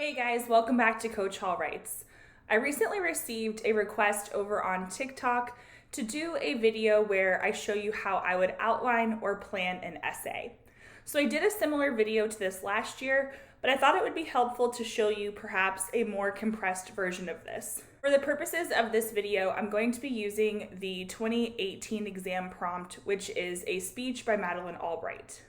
Hey guys, welcome back to Coach Hall Writes. I recently received a request over on TikTok to do a video where I show you how I would outline or plan an essay. So I did a similar video to this last year, but I thought it would be helpful to show you perhaps a more compressed version of this. For the purposes of this video, I'm going to be using the 2018 exam prompt, which is a speech by Madeleine Albright.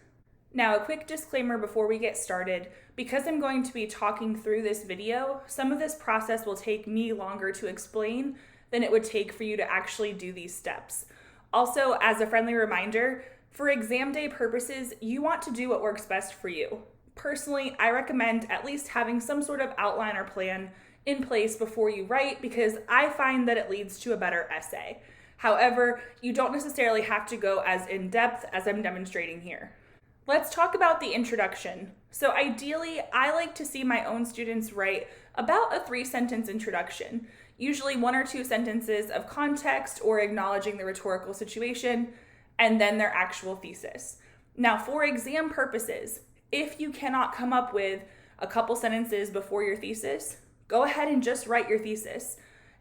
Now, a quick disclaimer before we get started, because I'm going to be talking through this video, some of this process will take me longer to explain than it would take for you to actually do these steps. Also, as a friendly reminder, for exam day purposes, you want to do what works best for you. Personally, I recommend at least having some sort of outline or plan in place before you write because I find that it leads to a better essay. However, you don't necessarily have to go as in-depth as I'm demonstrating here. Let's talk about the introduction. So ideally, I like to see my own students write about a 3-sentence introduction, usually 1 or 2 sentences of context or acknowledging the rhetorical situation, and then their actual thesis. Now, for exam purposes, if you cannot come up with a couple sentences before your thesis, go ahead and just write your thesis.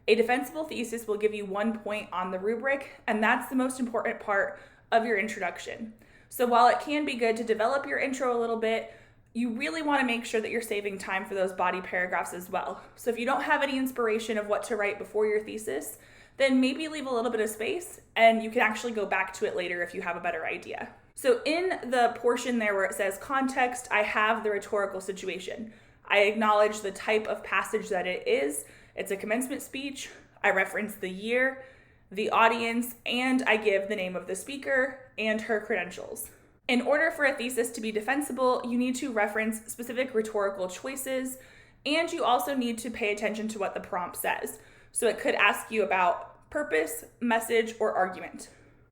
A defensible thesis will give you 1 point on the rubric, and that's the most important part of your introduction. So while it can be good to develop your intro a little bit, you really want to make sure that you're saving time for those body paragraphs as well. So if you don't have any inspiration of what to write before your thesis, then maybe leave a little bit of space and you can actually go back to it later if you have a better idea. So in the portion there where it says context, I have the rhetorical situation. I acknowledge the type of passage that it is. It's a commencement speech. I reference the year, the audience, and I give the name of the speaker and her credentials. In order for a thesis to be defensible, you need to reference specific rhetorical choices, and you also need to pay attention to what the prompt says. So it could ask you about purpose, message, or argument.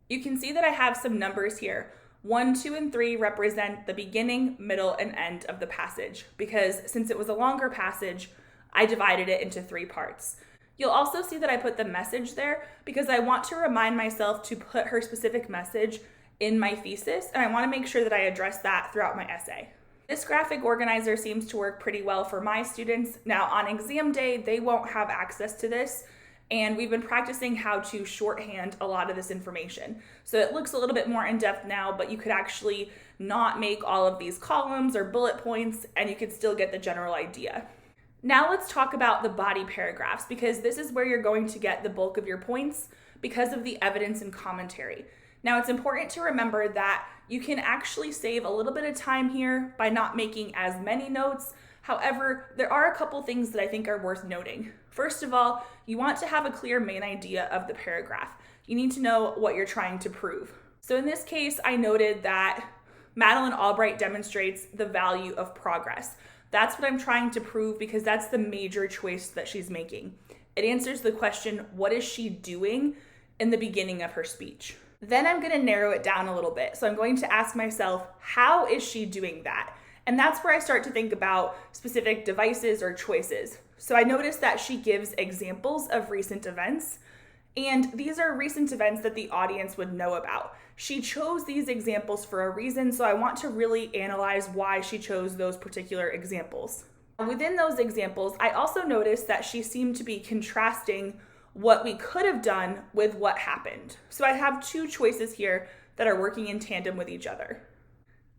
You can see that I have some numbers here. 1, 2, and 3 represent the beginning, middle, and end of the passage, because since it was a longer passage, I divided it into 3 parts. You'll also see that I put the message there because I want to remind myself to put her specific message in my thesis, and I want to make sure that I address that throughout my essay. This graphic organizer seems to work pretty well for my students. Now, on exam day, they won't have access to this, and we've been practicing how to shorthand a lot of this information. So it looks a little bit more in-depth now, but you could actually not make all of these columns or bullet points, and you could still get the general idea. Now let's talk about the body paragraphs because this is where you're going to get the bulk of your points because of the evidence and commentary. Now it's important to remember that you can actually save a little bit of time here by not making as many notes. However, there are a couple things that I think are worth noting. First of all, you want to have a clear main idea of the paragraph. You need to know what you're trying to prove. So in this case, I noted that Madeleine Albright demonstrates the value of progress. That's what I'm trying to prove because that's the major choice that she's making. It answers the question, what is she doing in the beginning of her speech? Then I'm going to narrow it down a little bit. So I'm going to ask myself, how is she doing that? And that's where I start to think about specific devices or choices. So I noticed that she gives examples of recent events, and these are recent events that the audience would know about. She chose these examples for a reason, so I want to really analyze why she chose those particular examples. Within those examples, I also noticed that she seemed to be contrasting what we could have done with what happened. So I have 2 choices here that are working in tandem with each other.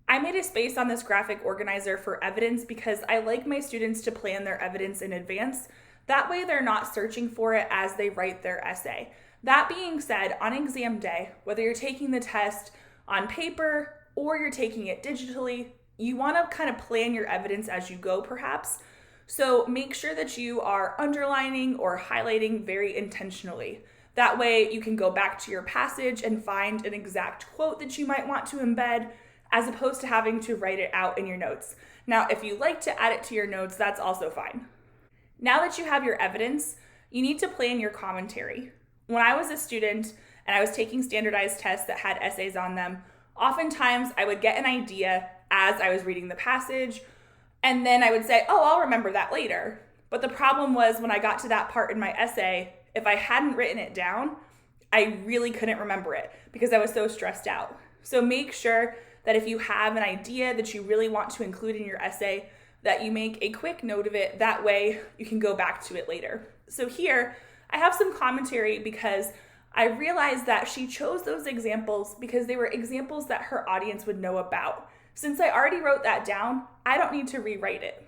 I made a space on this graphic organizer for evidence because I like my students to plan their evidence in advance. That way they're not searching for it as they write their essay. That being said, on exam day, whether you're taking the test on paper or you're taking it digitally, you want to kind of plan your evidence as you go perhaps. So make sure that you are underlining or highlighting very intentionally. That way you can go back to your passage and find an exact quote that you might want to embed as opposed to having to write it out in your notes. Now, if you like to add it to your notes, that's also fine. Now that you have your evidence, you need to plan your commentary. When I was a student and I was taking standardized tests that had essays on them, oftentimes I would get an idea as I was reading the passage, and then I would say, oh, I'll remember that later. But the problem was when I got to that part in my essay, if I hadn't written it down, I really couldn't remember it because I was so stressed out. So make sure that if you have an idea that you really want to include in your essay, that you make a quick note of it. That way you can go back to it later. So here I have some commentary because I realized that she chose those examples because they were examples that her audience would know about. Since I already wrote that down, I don't need to rewrite it.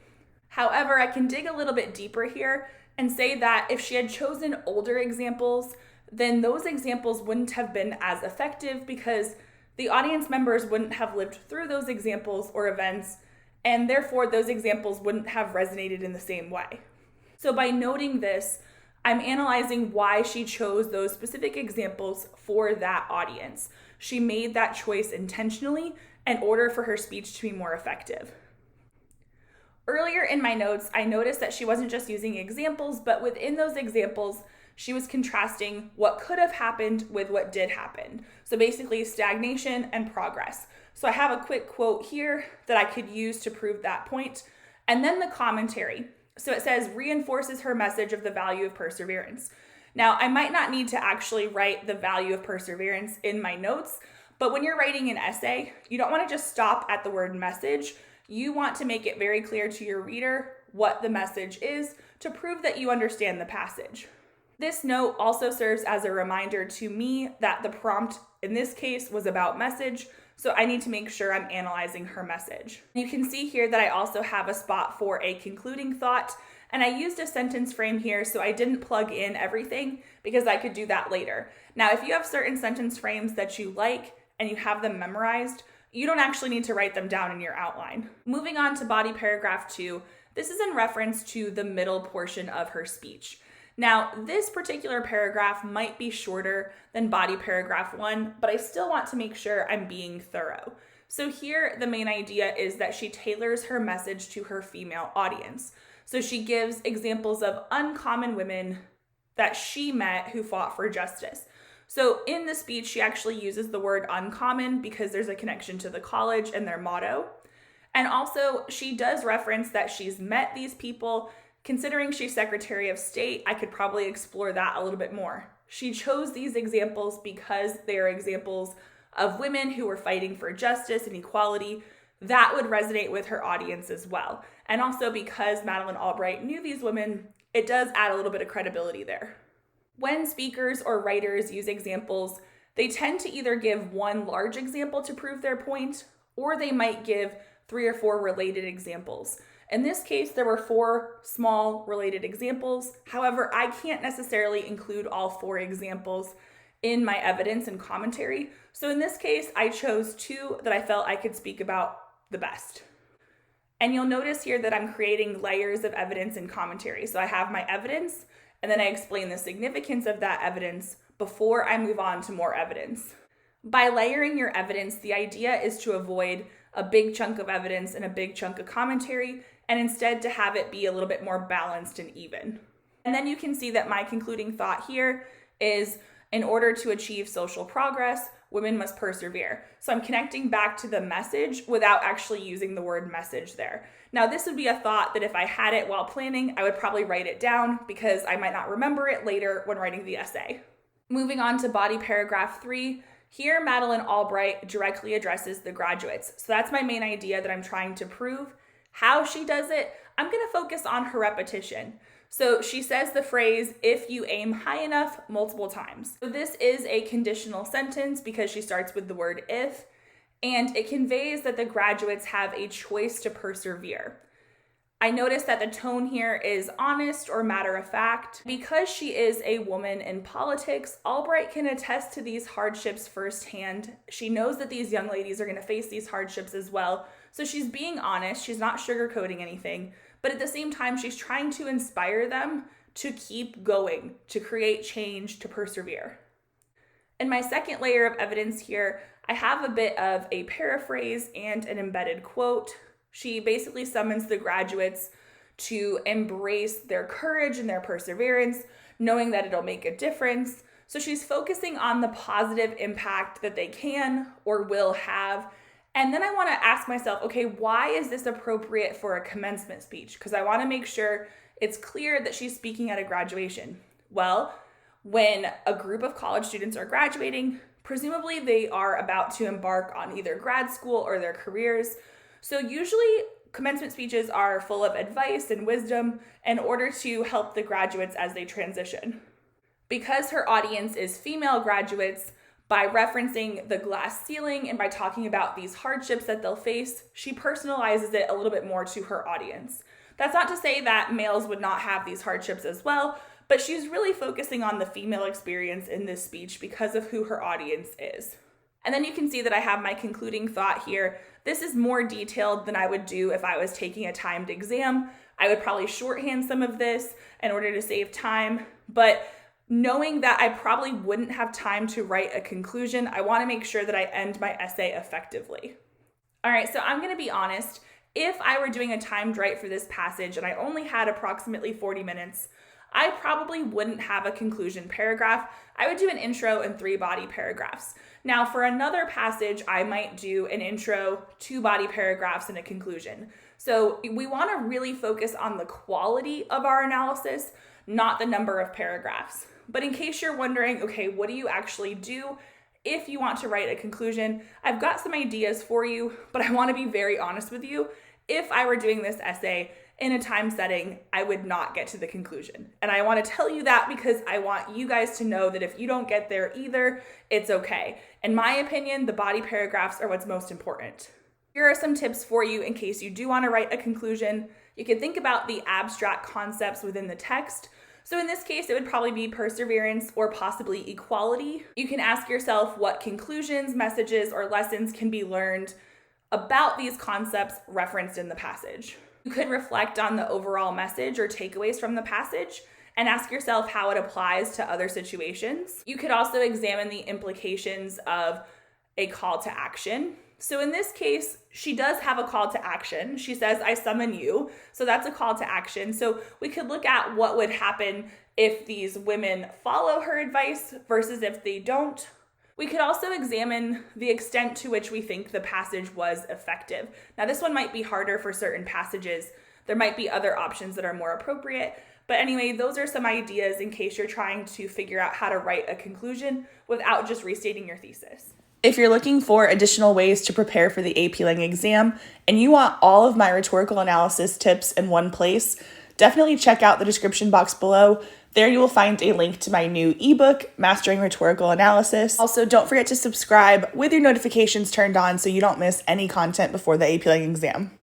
However, I can dig a little bit deeper here and say that if she had chosen older examples, then those examples wouldn't have been as effective because the audience members wouldn't have lived through those examples or events, and therefore those examples wouldn't have resonated in the same way. So by noting this, I'm analyzing why she chose those specific examples for that audience. She made that choice intentionally in order for her speech to be more effective. Earlier in my notes, I noticed that she wasn't just using examples, but within those examples, she was contrasting what could have happened with what did happen. So basically stagnation and progress. So I have a quick quote here that I could use to prove that point. And then the commentary. So it says, reinforces her message of the value of perseverance. Now, I might not need to actually write the value of perseverance in my notes, but when you're writing an essay, you don't want to just stop at the word message. You want to make it very clear to your reader what the message is to prove that you understand the passage. This note also serves as a reminder to me that the prompt in this case was about message, so I need to make sure I'm analyzing her message. You can see here that I also have a spot for a concluding thought, and I used a sentence frame here so I didn't plug in everything because I could do that later. Now, if you have certain sentence frames that you like and you have them memorized, you don't actually need to write them down in your outline. Moving on to body paragraph 2, this is in reference to the middle portion of her speech. Now, this particular paragraph might be shorter than body paragraph 1, but I still want to make sure I'm being thorough. So here, the main idea is that she tailors her message to her female audience. So she gives examples of uncommon women that she met who fought for justice. So in the speech, she actually uses the word uncommon because there's a connection to the college and their motto. And also, she does reference that she's met these people. Considering she's Secretary of State, I could probably explore that a little bit more. She chose these examples because they are examples of women who were fighting for justice and equality. That would resonate with her audience as well. And also because Madeleine Albright knew these women, it does add a little bit of credibility there. When speakers or writers use examples, they tend to either give one large example to prove their point, or they might give 3 or 4 related examples. In this case, there were 4 small related examples. However, I can't necessarily include all 4 examples in my evidence and commentary. So in this case, I chose 2 that I felt I could speak about the best. And you'll notice here that I'm creating layers of evidence and commentary. So I have my evidence, and then I explain the significance of that evidence before I move on to more evidence. By layering your evidence, the idea is to avoid a big chunk of evidence and a big chunk of commentary, and instead to have it be a little bit more balanced and even. And then you can see that my concluding thought here is, in order to achieve social progress, women must persevere. So I'm connecting back to the message without actually using the word message there. Now, this would be a thought that if I had it while planning, I would probably write it down because I might not remember it later when writing the essay. Moving on to body paragraph 3, here Madeleine Albright directly addresses the graduates. So that's my main idea that I'm trying to prove. How she does it, I'm going to focus on her repetition. So she says the phrase, if you aim high enough, multiple times. So this is a conditional sentence because she starts with the word if, and it conveys that the graduates have a choice to persevere. I notice that the tone here is honest or matter of fact. Because she is a woman in politics, Albright can attest to these hardships firsthand. She knows that these young ladies are going to face these hardships as well. So she's being honest, she's not sugarcoating anything, but at the same time, she's trying to inspire them to keep going, to create change, to persevere. In my second layer of evidence here, I have a bit of a paraphrase and an embedded quote. She basically summons the graduates to embrace their courage and their perseverance, knowing that it'll make a difference. So she's focusing on the positive impact that they can or will have. And then I want to ask myself, okay, why is this appropriate for a commencement speech? Because I want to make sure it's clear that she's speaking at a graduation. Well, when a group of college students are graduating, presumably they are about to embark on either grad school or their careers. So usually Commencement speeches are full of advice and wisdom in order to help the graduates as they transition. Because her audience is female graduates, by referencing the glass ceiling and by talking about these hardships that they'll face, she personalizes it a little bit more to her audience. That's not to say that males would not have these hardships as well, but she's really focusing on the female experience in this speech because of who her audience is. And then you can see that I have my concluding thought here. This is more detailed than I would do if I was taking a timed exam. I would probably shorthand some of this in order to save time, but knowing that I probably wouldn't have time to write a conclusion, I want to make sure that I end my essay effectively. All right, so I'm going to be honest. If I were doing a timed write for this passage and I only had approximately 40 minutes, I probably wouldn't have a conclusion paragraph. I would do an intro and 3 body paragraphs. Now, for another passage, I might do an intro, 2 body paragraphs, and a conclusion. So we want to really focus on the quality of our analysis, not the number of paragraphs. But in case you're wondering, okay, what do you actually do if you want to write a conclusion? I've got some ideas for you, but I want to be very honest with you. If I were doing this essay in a time setting, I would not get to the conclusion. And I want to tell you that because I want you guys to know that if you don't get there either, it's okay. In my opinion, the body paragraphs are what's most important. Here are some tips for you in case you do want to write a conclusion. You can think about the abstract concepts within the text. So in this case, it would probably be perseverance or possibly equality. You can ask yourself what conclusions, messages, or lessons can be learned about these concepts referenced in the passage. You could reflect on the overall message or takeaways from the passage and ask yourself how it applies to other situations. You could also examine the implications of a call to action. So in this case, she does have a call to action. She says, I summon you. So that's a call to action. So we could look at what would happen if these women follow her advice versus if they don't. We could also examine the extent to which we think the passage was effective. Now, this one might be harder for certain passages. There might be other options that are more appropriate. But anyway, those are some ideas in case you're trying to figure out how to write a conclusion without just restating your thesis. If you're looking for additional ways to prepare for the AP Lang exam and you want all of my rhetorical analysis tips in one place, definitely check out the description box below. There you will find a link to my new ebook, Mastering Rhetorical Analysis. Also, don't forget to subscribe with your notifications turned on so you don't miss any content before the AP Lang exam.